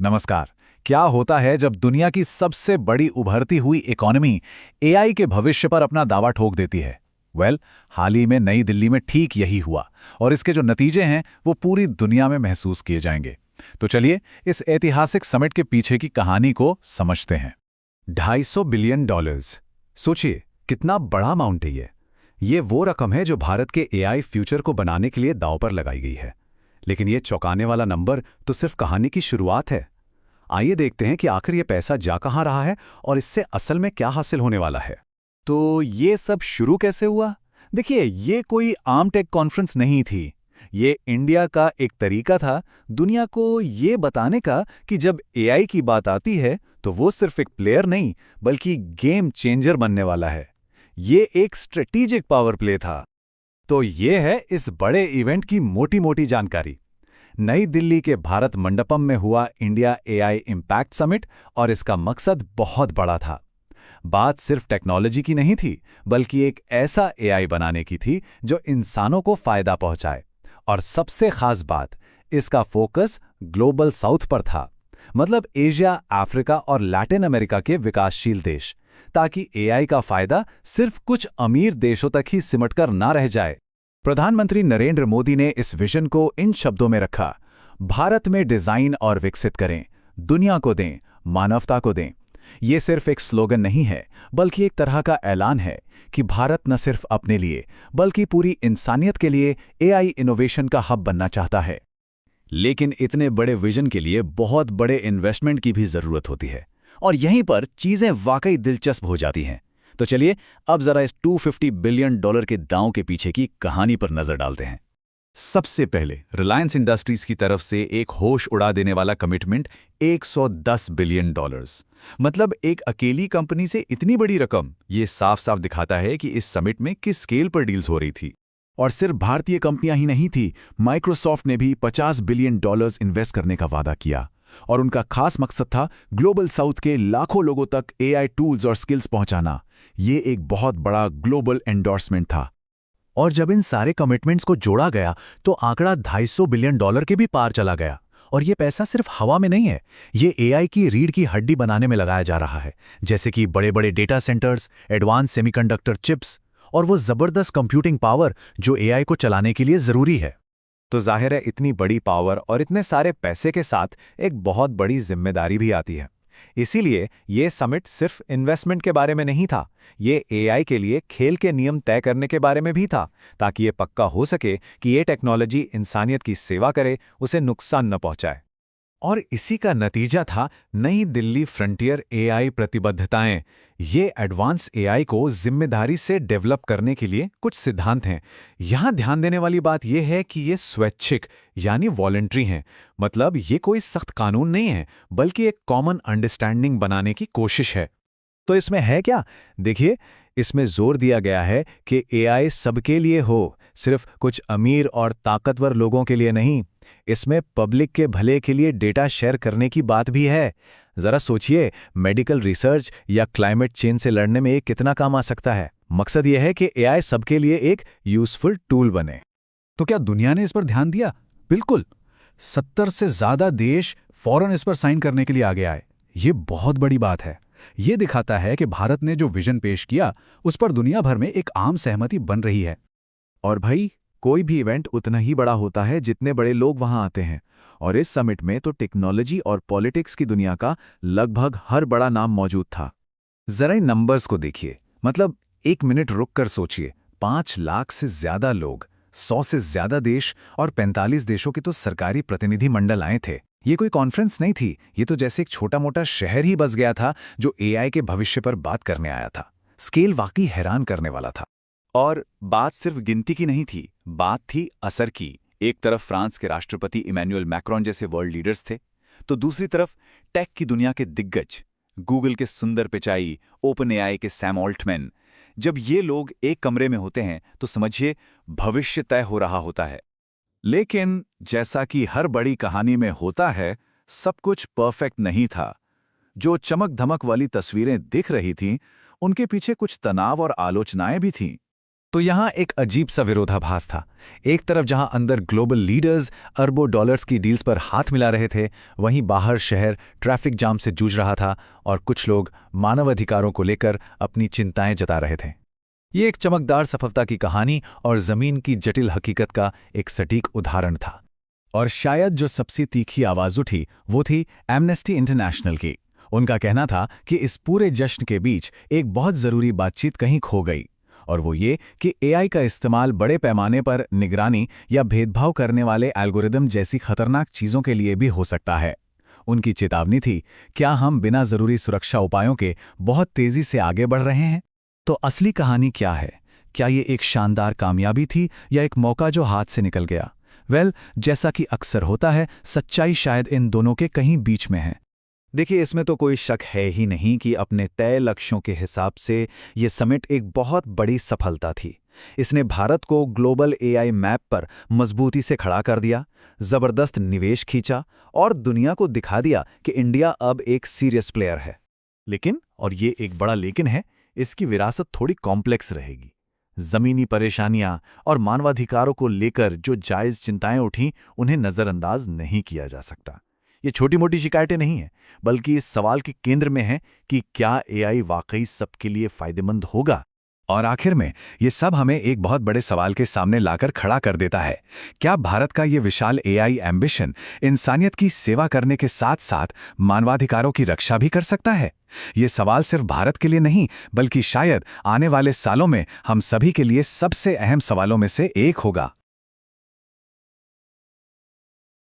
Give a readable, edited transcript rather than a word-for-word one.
नमस्कार। क्या होता है जब दुनिया की सबसे बड़ी उभरती हुई इकोनॉमी एआई के भविष्य पर अपना दावा ठोक देती है? हाल ही में नई दिल्ली में ठीक यही हुआ और इसके जो नतीजे हैं वो पूरी दुनिया में महसूस किए जाएंगे। तो चलिए इस ऐतिहासिक समिट के पीछे की कहानी को समझते हैं। $250 बिलियन। सोचिए कितना बड़ा अमाउंट है ये वो रकम है जो भारत के एआई फ्यूचर को बनाने के लिए दांव पर लगाई गई है। लेकिन ये चौंकाने वाला नंबर तो सिर्फ कहानी की शुरुआत है। आइए देखते हैं कि आखिर ये पैसा जा कहाँ रहा है और इससे असल में क्या हासिल होने वाला है। तो ये सब शुरू कैसे हुआ? देखिए, ये कोई आम टेक कॉन्फ्रेंस नहीं थी। ये इंडिया का एक तरीका था दुनिया को ये बताने का कि जब एआई की बात आती है तो वो सिर्फ एक प्लेयर नहीं बल्कि गेम चेंजर बनने वाला है। ये एक स्ट्रेटेजिक पावर प्ले था। तो ये है इस बड़े इवेंट की मोटी मोटी जानकारी। नई दिल्ली के भारत मंडपम में हुआ इंडिया एआई इम्पैक्ट समिट और इसका मकसद बहुत बड़ा था। बात सिर्फ टेक्नोलॉजी की नहीं थी बल्कि एक ऐसा एआई बनाने की थी जो इंसानों को फायदा पहुंचाए। और सबसे खास बात, इसका फोकस ग्लोबल साउथ पर था, मतलब एशिया, अफ्रीका और लैटिन अमेरिका के विकासशील देश, ताकि एआई का फायदा सिर्फ कुछ अमीर देशों तक ही सिमटकर ना रह जाए। प्रधानमंत्री नरेंद्र मोदी ने इस विजन को इन शब्दों में रखा: भारत में डिजाइन और विकसित करें, दुनिया को दें, मानवता को दें। ये सिर्फ एक स्लोगन नहीं है बल्कि एक तरह का ऐलान है कि भारत न सिर्फ अपने लिए बल्कि पूरी इंसानियत के लिए एआई इनोवेशन का हब बनना चाहता है। लेकिन इतने बड़े विजन के लिए बहुत बड़े इन्वेस्टमेंट की भी जरूरत होती है और यहीं पर चीजें वाकई दिलचस्प हो जाती हैं। तो चलिए अब जरा इस $250 बिलियन के दांव के पीछे की कहानी पर नजर डालते हैं। सबसे पहले रिलायंस इंडस्ट्रीज की तरफ से एक होश उड़ा देने वाला कमिटमेंट $110 बिलियन। मतलब एक अकेली कंपनी से इतनी बड़ी रकम, ये साफ साफ दिखाता है कि इस समिट में किस स्केल पर डील्स हो रही थी। और सिर्फ भारतीय कंपनियां ही नहीं थी, माइक्रोसॉफ्ट ने भी $50 बिलियन इन्वेस्ट करने का वादा किया और उनका खास मकसद था ग्लोबल साउथ के लाखों लोगों तक एआई टूल्स और स्किल्स पहुंचाना। ये एक बहुत बड़ा ग्लोबल एंडोर्समेंट था। और जब इन सारे कमिटमेंट्स को जोड़ा गया तो आंकड़ा $250 बिलियन के भी पार चला गया। और ये पैसा सिर्फ हवा में नहीं है, ये एआई की रीढ़ की हड्डी बनाने में लगाया जा रहा है, जैसे कि बड़े बड़े data centres, advance semiconductor chips और वो जबरदस्त कंप्यूटिंग पावर जो एआई को चलाने के लिए जरूरी है। तो जाहिर है इतनी बड़ी पावर और इतने सारे पैसे के साथ एक बहुत बड़ी जिम्मेदारी भी आती है। इसीलिए ये समिट सिर्फ इन्वेस्टमेंट के बारे में नहीं था, ये एआई के लिए खेल के नियम तय करने के बारे में भी था, ताकि ये पक्का हो सके कि ये टेक्नोलॉजी इंसानियत की सेवा करे, उसे नुकसान न पहुंचाए। और इसी का नतीजा था नई दिल्ली फ्रंटियर एआई प्रतिबद्धताएं। ये एडवांस एआई को जिम्मेदारी से डेवलप करने के लिए कुछ सिद्धांत हैं। यहां ध्यान देने वाली बात यह है कि ये स्वैच्छिक यानी वॉलंटरी हैं। मतलब ये कोई सख्त कानून नहीं है बल्कि एक कॉमन अंडरस्टैंडिंग बनाने की कोशिश है। तो इसमें है क्या? देखिए, इसमें जोर दिया गया है कि एआई सबके लिए हो, सिर्फ कुछ अमीर और ताकतवर लोगों के लिए नहीं। इसमें पब्लिक के भले के लिए डेटा शेयर करने की बात भी है। जरा सोचिए, मेडिकल रिसर्च या क्लाइमेट चेंज से लड़ने में ये कितना काम आ सकता है। मकसद यह है कि एआई सबके लिए एक यूजफुल टूल बने। तो क्या दुनिया ने इस पर ध्यान दिया? बिल्कुल। 70 से ज्यादा देश फौरन इस पर साइन करने के लिए आगे आए। ये बहुत बड़ी बात है। ये दिखाता है कि भारत ने जो विजन पेश किया उस पर दुनिया भर में एक आम सहमति बन रही है। और भाई, कोई भी इवेंट उतना ही बड़ा होता है जितने बड़े लोग वहां आते हैं, और इस समिट में तो टेक्नोलॉजी और पॉलिटिक्स की दुनिया का लगभग हर बड़ा नाम मौजूद था। जरा इन नंबर्स को देखिए, मतलब एक मिनट रुककर सोचिए। 5 लाख से ज्यादा लोग, 100 से ज्यादा देश और 45 देशों के तो सरकारी प्रतिनिधि मंडल आए थे। ये कोई कॉन्फ्रेंस नहीं थी, ये तो जैसे एक छोटा मोटा शहर ही बस गया था जो एआई के भविष्य पर बात करने आया था। स्केल वाकई हैरान करने वाला था। और बात सिर्फ गिनती की नहीं थी, बात थी असर की। एक तरफ फ्रांस के राष्ट्रपति इमैनुअल मैक्रोन जैसे वर्ल्ड लीडर्स थे, तो दूसरी तरफ टेक की दुनिया के दिग्गज, गूगल के सुंदर पिचाई, ओपन एआई के सैम ऑल्टमैन। जब ये लोग एक कमरे में होते हैं तो समझिए भविष्य तय हो रहा होता है। लेकिन जैसा कि हर बड़ी कहानी में होता है, सब कुछ परफेक्ट नहीं था। जो चमक धमक वाली तस्वीरें दिख रही थीं, उनके पीछे कुछ तनाव और आलोचनाएं भी थीं। तो यहाँ एक अजीब सा विरोधाभास था। एक तरफ जहाँ अंदर ग्लोबल लीडर्स अरबों डॉलर्स की डील्स पर हाथ मिला रहे थे, वहीं बाहर शहर ट्रैफिक जाम से जूझ रहा था और कुछ लोग मानवाधिकारों को लेकर अपनी चिंताएं जता रहे थे। ये एक चमकदार सफलता की कहानी और जमीन की जटिल हकीकत का एक सटीक उदाहरण था। और शायद जो सबसे तीखी आवाज उठी वो थी एमनेस्टी इंटरनेशनल की। उनका कहना था कि इस पूरे जश्न के बीच एक बहुत ज़रूरी बातचीत कहीं खो गई, और वो ये कि एआई का इस्तेमाल बड़े पैमाने पर निगरानी या भेदभाव करने वाले एल्गोरिदम जैसी खतरनाक चीज़ों के लिए भी हो सकता है। उनकी चेतावनी थी, क्या हम बिना ज़रूरी सुरक्षा उपायों के बहुत तेज़ी से आगे बढ़ रहे हैं? तो असली कहानी क्या है? क्या ये एक शानदार कामयाबी थी या एक मौका जो हाथ से निकल गया? जैसा कि अक्सर होता है, सच्चाई शायद इन दोनों के कहीं बीच में है। देखिए, इसमें तो कोई शक है ही नहीं कि अपने तय लक्ष्यों के हिसाब से ये समिट एक बहुत बड़ी सफलता थी। इसने भारत को ग्लोबल एआई मैप पर मजबूती से खड़ा कर दिया, जबरदस्त निवेश खींचा और दुनिया को दिखा दिया कि इंडिया अब एक सीरियस प्लेयर है। लेकिन, और ये एक बड़ा लेकिन है, इसकी विरासत थोड़ी कॉम्प्लेक्स रहेगी। जमीनी परेशानियां और मानवाधिकारों को लेकर जो जायज चिंताएं उठीं, उन्हें नज़रअंदाज नहीं किया जा सकता। ये छोटी मोटी शिकायतें नहीं हैं, बल्कि इस सवाल के केंद्र में है कि क्या एआई वाकई सबके लिए फायदेमंद होगा। और आखिर में ये सब हमें एक बहुत बड़े सवाल के सामने लाकर खड़ा कर देता है, क्या भारत का ये विशाल एआई एम्बिशन इंसानियत की सेवा करने के साथ साथ मानवाधिकारों की रक्षा भी कर सकता है? ये सवाल सिर्फ भारत के लिए नहीं, बल्कि शायद आने वाले सालों में हम सभी के लिए सबसे अहम सवालों में से एक होगा।